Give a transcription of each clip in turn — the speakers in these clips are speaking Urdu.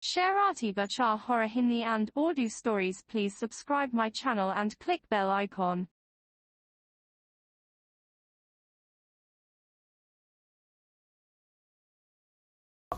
Sharati Bachar Horror Hindi and Urdu stories. Please subscribe my channel and click bell icon.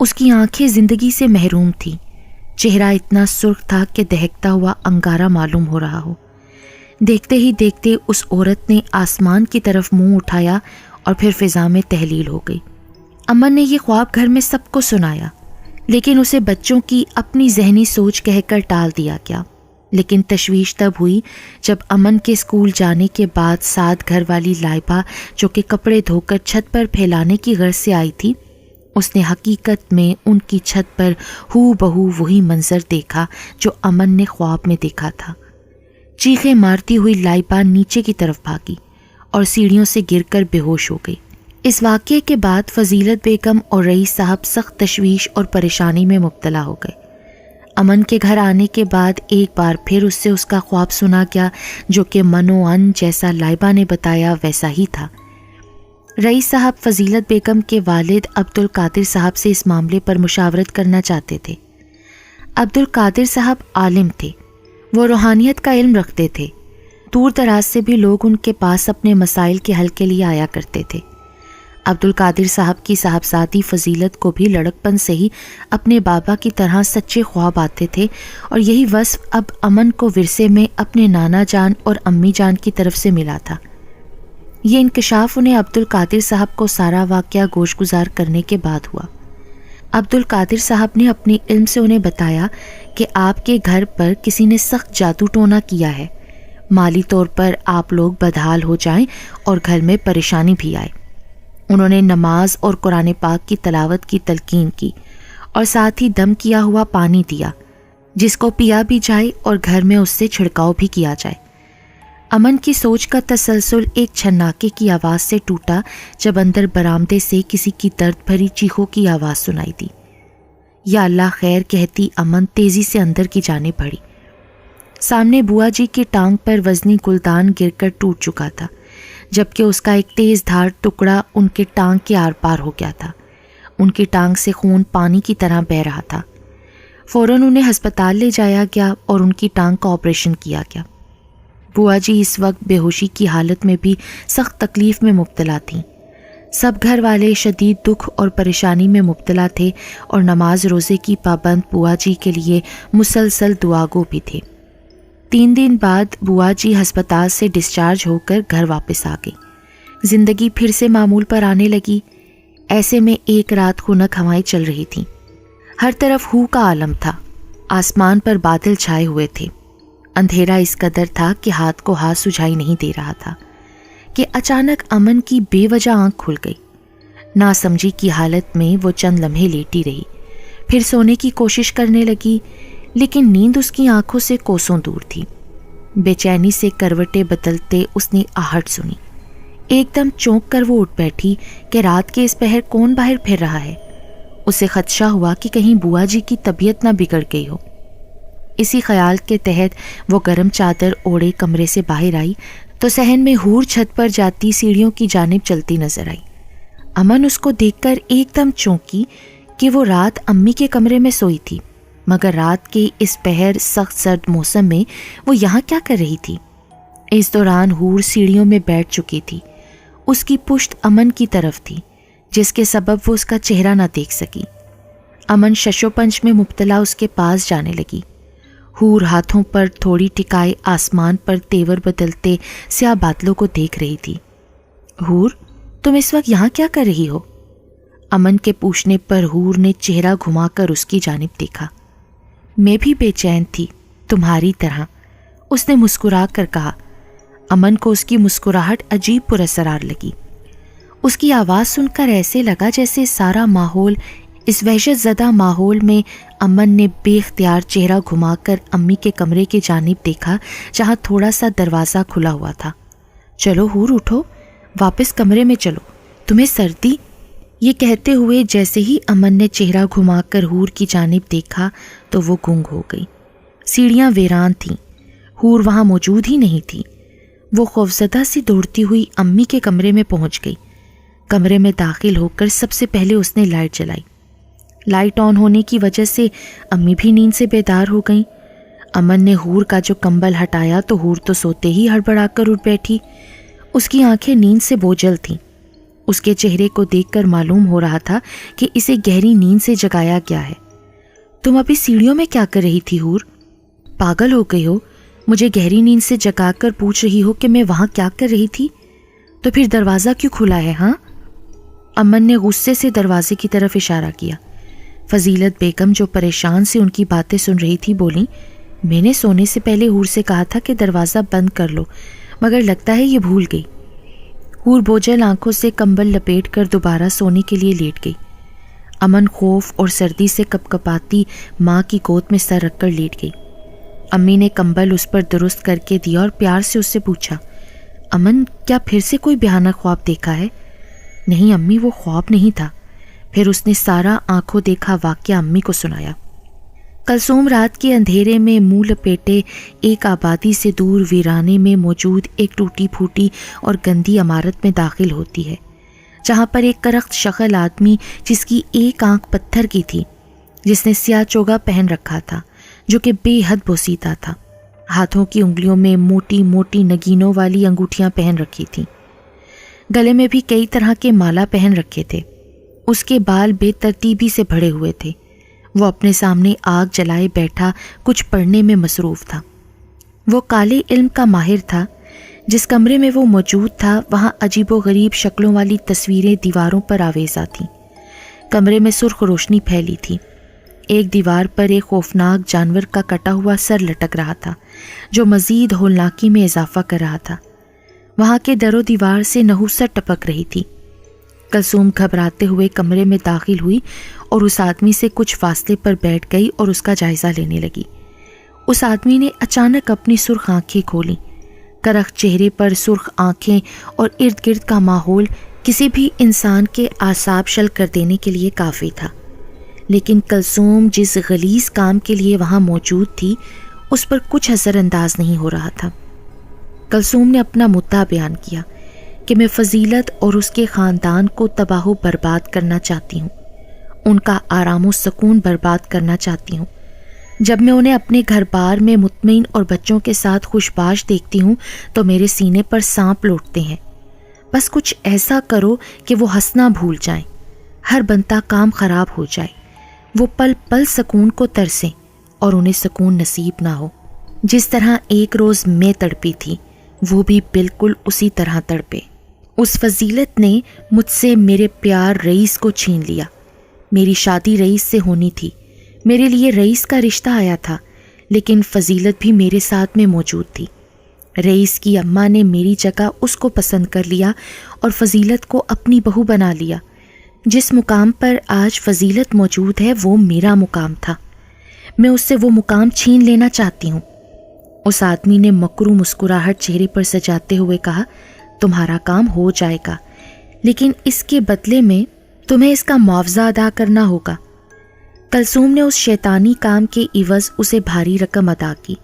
اس کی آنکھیں زندگی سے محروم تھیں. چہرہ اتنا سرخ تھا کہ دہکتا ہوا انگارہ معلوم ہو رہا ہو. دیکھتے ہی دیکھتے اس عورت نے آسمان کی طرف منہ اٹھایا اور پھر فضا میں تحلیل ہو گئی. امن نے یہ خواب گھر میں سب کو سنایا، لیکن اسے بچوں کی اپنی ذہنی سوچ کہہ کر ٹال دیا گیا. لیکن تشویش تب ہوئی جب امن کے اسکول جانے کے بعد ساتھ گھر والی لائبہ جو کہ کپڑے دھو کر چھت پر پھیلانے کی غرض سے آئی تھی، اس نے حقیقت میں ان کی چھت پر ہو بہو وہی منظر دیکھا جو امن نے خواب میں دیکھا تھا. چیخیں مارتی ہوئی لائبہ نیچے کی طرف بھاگی اور سیڑھیوں سے گر کر بے ہوش ہو گئی. اس واقعے کے بعد فضیلت بیگم اور رئیس صاحب سخت تشویش اور پریشانی میں مبتلا ہو گئے. امن کے گھر آنے کے بعد ایک بار پھر اس سے اس کا خواب سنا گیا جو کہ منو ان جیسا لائبہ نے بتایا ویسا ہی تھا. رئیس صاحب فضیلت بیگم کے والد عبد القادر صاحب سے اس معاملے پر مشاورت کرنا چاہتے تھے. عبد القادر صاحب عالم تھے، وہ روحانیت کا علم رکھتے تھے. دور دراز سے بھی لوگ ان کے پاس اپنے مسائل کے حل کے لیے آیا کرتے تھے. عبد القادر صاحب کی صاحبزادی فضیلت کو بھی لڑکپن سے ہی اپنے بابا کی طرح سچے خواب آتے تھے، اور یہی وصف اب امن کو ورثے میں اپنے نانا جان اور امی جان کی طرف سے ملا تھا. یہ انکشاف انہیں عبد القادر صاحب کو سارا واقعہ گوش گزار کرنے کے بعد ہوا. عبد القادر صاحب نے اپنے علم سے انہیں بتایا کہ آپ کے گھر پر کسی نے سخت جادو ٹونا کیا ہے، مالی طور پر آپ لوگ بدحال ہو جائیں اور گھر میں پریشانی بھی آئے. انہوں نے نماز اور قرآن پاک کی تلاوت کی تلقین کی اور ساتھ ہی دم کیا ہوا پانی دیا جس کو پیا بھی جائے اور گھر میں اس سے چھڑکاؤ بھی کیا جائے. امن کی سوچ کا تسلسل ایک چھناکے کی آواز سے ٹوٹا جب اندر برآمدے سے کسی کی درد بھری چیخوں کی آواز سنائی دی. یا اللہ خیر کہتی امن تیزی سے اندر کی جانب بڑھی. سامنے بوا جی کی ٹانگ پر وزنی گلدان گر کر ٹوٹ چکا تھا، جبکہ اس کا ایک تیز دھار ٹکڑا ان کے ٹانگ کے آر پار ہو گیا تھا. ان کی ٹانگ سے خون پانی کی طرح بہہ رہا تھا. فوراً انہیں ہسپتال لے جایا گیا اور ان کی ٹانگ کا آپریشن کیا گیا. بوا جی اس وقت بے ہوشی کی حالت میں بھی سخت تکلیف میں مبتلا تھیں. سب گھر والے شدید دکھ اور پریشانی میں مبتلا تھے اور نماز روزے کی پابند بوا جی کے لیے مسلسل دعاگو بھی تھے. 3 دن بعد بوا جی ہسپتال سے ڈسچارج ہو کر گھر واپس آ گئی. زندگی پھر سے معمول پر آنے لگی. ایسے میں ایک رات خنک ہوائیں چل رہی تھیں. ہر طرف ہو کا عالم تھا. آسمان پر بادل چھائے ہوئے تھے. اندھیرا اس قدر تھا کہ ہاتھ کو ہاتھ سجھائی نہیں دے رہا تھا کہ اچانک امن کی بے وجہ آنکھ کھل گئی. ناسمجھی کی حالت میں وہ چند لمحے لیٹی رہی، پھر سونے کی کوشش کرنے لگی، لیکن نیند اس کی آنکھوں سے کوسوں دور تھی. بے چینی سے کروٹیں بدلتے اس نے آہٹ سنی. ایک دم چونک کر وہ اٹھ بیٹھی کہ رات کے اس پہر کون باہر پھر رہا ہے. اسے خدشہ ہوا کہ کہیں بوا جی کی طبیعت نہ بگڑ گئی ہو. اسی خیال کے تحت وہ گرم چادر اوڑھے کمرے سے باہر آئی تو صحن میں حور چھت پر جاتی سیڑھیوں کی جانب چلتی نظر آئی. امن اس کو دیکھ کر ایک دم چونکی کہ وہ رات امی کے کمرے میں سوئی تھی، مگر رات کے اس پہر سخت سرد موسم میں وہ یہاں کیا کر رہی تھی؟ اس دوران حور سیڑھیوں میں بیٹھ چکی تھی. اس کی پشت امن کی طرف تھی، جس کے سبب وہ اس کا چہرہ نہ دیکھ سکی. امن ششو پنج میں مبتلا اس کے پاس جانے لگی. حور ہاتھوں پر تھوڑی ٹکائے آسمان پر تیور بدلتے سیاہ بادلوں کو دیکھ رہی تھی. حور، تم اس وقت یہاں کیا کر رہی ہو؟ امن کے پوچھنے پر حور نے چہرہ گھما کر اس کی جانب دیکھا. میں بھی بے چین تھی تمہاری طرح، اس نے مسکرا کر کہا. امن کو اس کی مسکراہٹ عجیب پر اثرار لگی. اس کی آواز سن کر ایسے لگا جیسے سارا ماحول، اس وحشت زدہ ماحول میں امن نے بے اختیار چہرہ گھما کر امی کے کمرے کی جانب دیکھا جہاں تھوڑا سا دروازہ کھلا ہوا تھا. چلو حور اٹھو، واپس کمرے میں چلو، تمہیں سردی. یہ کہتے ہوئے جیسے ہی امن نے چہرہ گھما کر حور کی جانب دیکھا تو وہ گنگ ہو گئی. سیڑھیاں ویران تھیں، حور وہاں موجود ہی نہیں تھی. وہ خوفزدہ سی دوڑتی ہوئی امی کے کمرے میں پہنچ گئی. کمرے میں داخل ہو کر سب سے پہلے اس نے لائٹ جلائی. لائٹ آن ہونے کی وجہ سے امی بھی نیند سے بیدار ہو گئیں. امن نے حور کا جو کمبل ہٹایا تو حور تو سوتے ہی ہڑبڑا کر اٹھ بیٹھی. اس کی آنکھیں نیند سے بوجھل تھیں. اس کے چہرے کو دیکھ کر معلوم ہو رہا تھا کہ اسے گہری نیند سے جگایا گیا ہے۔ تم ابھی سیڑھیوں میں کیا کر رہی تھی حور؟ پاگل ہو گئی ہو؟ مجھے گہری نیند سے جگا کر پوچھ رہی ہو کہ میں وہاں کیا کر رہی تھی؟ تو پھر دروازہ کیوں کھلا ہے؟ ہاں؟ امن نے غصے سے دروازے کی طرف اشارہ کیا۔ فضیلت بیگم جو پریشان سے ان کی باتیں سن رہی تھی بولیں، میں نے سونے سے پہلے حور سے کہا تھا کہ دروازہ بند کر لو، مگر لگتا ہے یہ بھول گئی۔ حور بوجھل آنکھوں سے کمبل لپیٹ کر دوبارہ سونے کے لیے لیٹ گئی۔ امن خوف اور سردی سے کپکپاتی ماں کی گود میں سر رکھ کر لیٹ گئی۔ امی نے کمبل اس پر درست کر کے دیا اور پیار سے اس سے پوچھا، امن کیا پھر سے کوئی بھیانک خواب دیکھا ہے؟ نہیں امی، وہ خواب نہیں تھا۔ پھر اس نے سارا آنکھوں دیکھا واقعہ امی کو سنایا۔ کلثوم رات کے اندھیرے میں منہ لپیٹے ایک آبادی سے دور ویرانے میں موجود ایک ٹوٹی پھوٹی اور گندی عمارت میں داخل ہوتی ہے، جہاں پر ایک کرخت شکل آدمی جس کی ایک آنکھ پتھر کی تھی، جس نے سیاہ چوگا پہن رکھا تھا جو کہ بے حد بوسیدہ تھا، ہاتھوں کی انگلیوں میں موٹی موٹی نگینوں والی انگوٹھیاں پہن رکھی تھیں، گلے میں بھی کئی طرح کے مالا پہن رکھے تھے۔ اس کے بال بے ترتیبی سے بھڑے ہوئے تھے۔ وہ اپنے سامنے آگ جلائے بیٹھا کچھ پڑھنے میں مصروف تھا۔ وہ کالے علم کا ماہر تھا۔ جس کمرے میں وہ موجود تھا وہاں عجیب و غریب شکلوں والی تصویریں دیواروں پر آویزاں تھیں۔ کمرے میں سرخ روشنی پھیلی تھی۔ ایک دیوار پر ایک خوفناک جانور کا کٹا ہوا سر لٹک رہا تھا جو مزید ہولناکی میں اضافہ کر رہا تھا۔ وہاں کے در و دیوار سے نحوست ٹپک رہی تھی۔ کلثوم گھبراتے ہوئے کمرے میں داخل ہوئی اور اس آدمی سے کچھ فاصلے پر بیٹھ گئی اور اس کا جائزہ لینے لگی۔ اس آدمی نے اچانک اپنی سرخ آنکھیں کھولیں۔ کرخت چہرے پر سرخ آنکھیں اور ارد گرد کا ماحول کسی بھی انسان کے اعصاب شل کر دینے کے لیے کافی تھا، لیکن کلثوم جس غلیظ کام کے لیے وہاں موجود تھی اس پر کچھ اثر انداز نہیں ہو رہا تھا۔ کلثوم نے اپنا مدعا بیان کیا کہ میں فضیلت اور اس کے خاندان کو تباہ و برباد کرنا چاہتی ہوں، ان کا آرام و سکون برباد کرنا چاہتی ہوں۔ جب میں انہیں اپنے گھر بار میں مطمئن اور بچوں کے ساتھ خوشباش دیکھتی ہوں تو میرے سینے پر سانپ لوٹتے ہیں۔ بس کچھ ایسا کرو کہ وہ ہنسنا بھول جائیں، ہر بنتا کام خراب ہو جائے، وہ پل پل سکون کو ترسیں اور انہیں سکون نصیب نہ ہو۔ جس طرح ایک روز میں تڑپی تھی وہ بھی بالکل اسی طرح تڑپے۔ اس فضیلت نے مجھ سے میرے پیار رئیس کو چھین لیا۔ میری شادی رئیس سے ہونی تھی، میرے لیے رئیس کا رشتہ آیا تھا، لیکن فضیلت بھی میرے ساتھ میں موجود تھی۔ رئیس کی اماں نے میری جگہ اس کو پسند کر لیا اور فضیلت کو اپنی بہو بنا لیا۔ جس مقام پر آج فضیلت موجود ہے وہ میرا مقام تھا، میں اس سے وہ مقام چھین لینا چاہتی ہوں۔ اس آدمی نے مکرو مسکراہٹ چہرے پر سجاتے ہوئے کہا، تمہارا کام ہو جائے گا، لیکن اس کے بدلے میں تمہیں اس کا معاوضہ ادا کرنا ہوگا۔ کلثوم نے اس شیطانی کام کے عوض اسے بھاری رقم ادا کی۔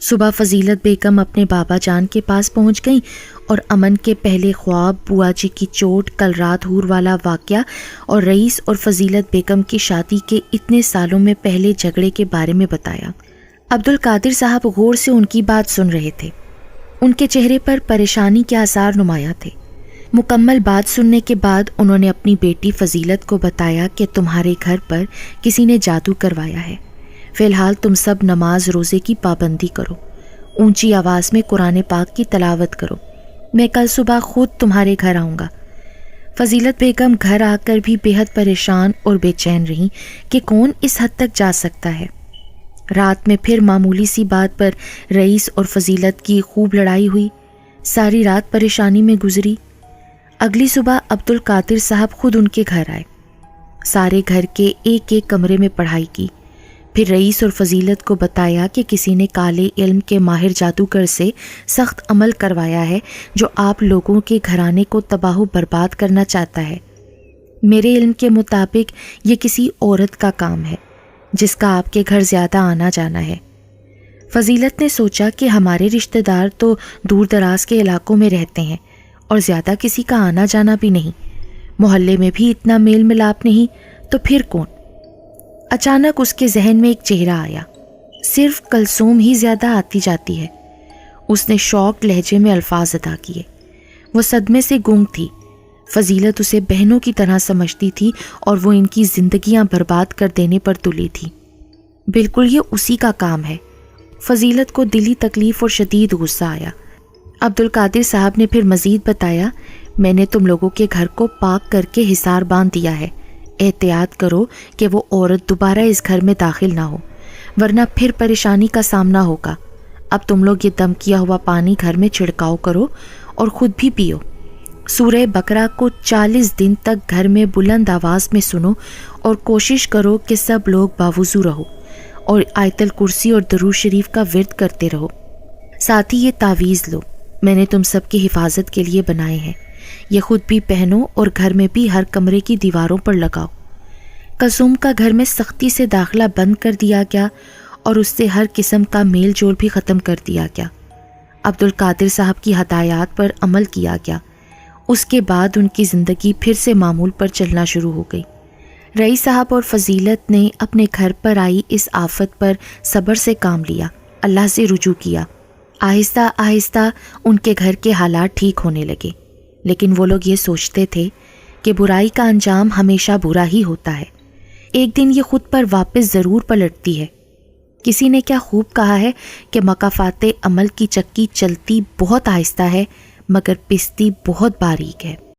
صبح فضیلت بیگم اپنے بابا جان کے پاس پہنچ گئیں اور امن کے پہلے خواب، بوا جی کی چوٹ، کل رات ہور والا واقعہ اور رئیس اور فضیلت بیگم کی شادی کے اتنے سالوں میں پہلے جھگڑے کے بارے میں بتایا۔ عبدالقادر صاحب غور سے ان کی بات سن رہے تھے۔ ان کے چہرے پر پریشانی کے آثار نمایاں تھے۔ مکمل بات سننے کے بعد انہوں نے اپنی بیٹی فضیلت کو بتایا کہ تمہارے گھر پر کسی نے جادو کروایا ہے، فی الحال تم سب نماز روزے کی پابندی کرو، اونچی آواز میں قرآن پاک کی تلاوت کرو، میں کل صبح خود تمہارے گھر آؤں گا۔ فضیلت بیگم گھر آ کر بھی بے حد پریشان اور بے چین رہیں کہ کون اس حد تک جا سکتا ہے۔ رات میں پھر معمولی سی بات پر رئیس اور فضیلت کی خوب لڑائی ہوئی۔ ساری رات پریشانی میں گزری۔ اگلی صبح عبدالقادر صاحب خود ان کے گھر آئے۔ سارے گھر کے ایک ایک کمرے میں پڑھائی کی، پھر رئیس اور فضیلت کو بتایا کہ کسی نے کالے علم کے ماہر جادوگر سے سخت عمل کروایا ہے جو آپ لوگوں کے گھرانے کو تباہ و برباد کرنا چاہتا ہے۔ میرے علم کے مطابق یہ کسی عورت کا کام ہے جس کا آپ کے گھر زیادہ آنا جانا ہے۔ فضیلت نے سوچا کہ ہمارے رشتہ دار تو دور دراز کے علاقوں میں رہتے ہیں اور زیادہ کسی کا آنا جانا بھی نہیں، محلے میں بھی اتنا میل ملاپ نہیں، تو پھر کون؟ اچانک اس کے ذہن میں ایک چہرہ آیا، صرف کلثوم ہی زیادہ آتی جاتی ہے۔ اس نے شوق لہجے میں الفاظ ادا کیے۔ وہ صدمے سے گنگ تھی۔ فضیلت اسے بہنوں کی طرح سمجھتی تھی اور وہ ان کی زندگیاں برباد کر دینے پر تلی تھی۔ بالکل یہ اسی کا کام ہے۔ فضیلت کو دلی تکلیف اور شدید غصہ آیا۔ عبدالقادر صاحب نے پھر مزید بتایا، میں نے تم لوگوں کے گھر کو پاک کر کے حصار باندھ دیا ہے، احتیاط کرو کہ وہ عورت دوبارہ اس گھر میں داخل نہ ہو، ورنہ پھر پریشانی کا سامنا ہوگا۔ اب تم لوگ یہ دم کیا ہوا پانی گھر میں چھڑکاؤ کرو اور خود بھی پیو۔ سورہ بقرہ کو 40 دن تک گھر میں بلند آواز میں سنو اور کوشش کرو کہ سب لوگ باوضو رہو اور آیت الکرسی اور درود شریف کا ورد کرتے رہو۔ ساتھ ہی یہ تعویذ لو، میں نے تم سب کی حفاظت کے لیے بنائے ہیں، یہ خود بھی پہنو اور گھر میں بھی ہر کمرے کی دیواروں پر لگاؤ۔ کلثوم کا گھر میں سختی سے داخلہ بند کر دیا گیا اور اس سے ہر قسم کا میل جول بھی ختم کر دیا گیا۔ عبدالقادر صاحب کی ہدایات پر عمل کیا گیا۔ اس کے بعد ان کی زندگی پھر سے معمول پر چلنا شروع ہو گئی۔ رئیس صاحب اور فضیلت نے اپنے گھر پر آئی اس آفت پر صبر سے کام لیا، اللہ سے رجوع کیا۔ آہستہ آہستہ ان کے گھر کے حالات ٹھیک ہونے لگے، لیکن وہ لوگ یہ سوچتے تھے کہ برائی کا انجام ہمیشہ برا ہی ہوتا ہے، ایک دن یہ خود پر واپس ضرور پلٹتی ہے۔ کسی نے کیا خوب کہا ہے کہ مکافات عمل کی چکی چلتی بہت آہستہ ہے مگر پستی بہت باریک ہے۔